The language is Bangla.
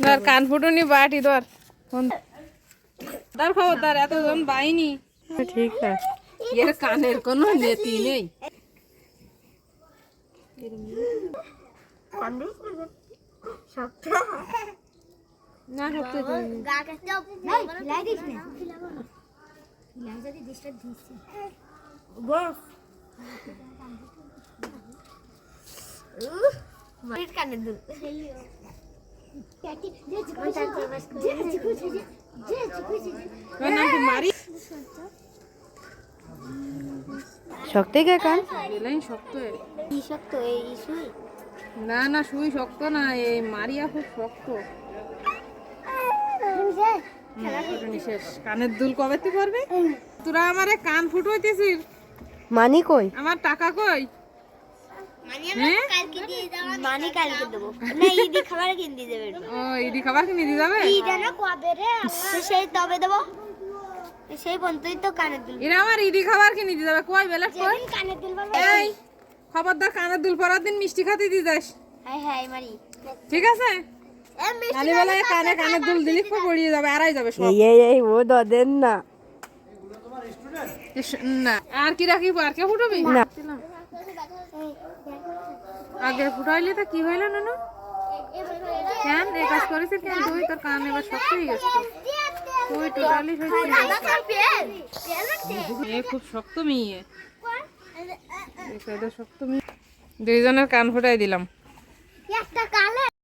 ধর কান ফুটুনি বাটি ধর তার খবরদার এতজন বাইনি ঠিক আছে এর কানের কোনো নেতি নেই না কানের দুল মারি শক্ত কে কান শক্ত শক্ত এই সুই না না সুই শক্ত না এই মারিয়া খুব শক্ত শেষ কানের দুল কবে তুই করবি তোরা আমারে কান ফুটুইতেছিস মানি কই আমার টাকা কই মানি কালকে দেবো না ঈদি খাবার কিনে দেবে ও ঈদি খাবার কিনে দিয়ে যাবে সেই তবে দেবো সেই পর্যন্তই তো কানের দুল এরা আমার ঈদি খাবার কিনে দিয়ে যাবে কই বেলা কই কানের দুল এই খবরদার কানের দুল পরার দিন মিষ্টি খাতে দিয়ে যাস হ্যাঁ হ্যাঁ মারি ঠিক আছে কালি বেলায় কানে কানের দুল দিলি খুব পড়িয়ে যাবে আড়াই যাবে সব এই ও দেন না না আর কি রাখি আর কে ফুটবি না আগে ফুটাইলে তো কি হইল না কেন এই কাজ করেছিস কেন তুই তোর কান এবার শক্ত হয়ে গেছে তুই টোটালি খুব শক্ত মেয়ে শক্ত মেয়ে দুইজনের কান ফুটাই দিলাম একটা কালে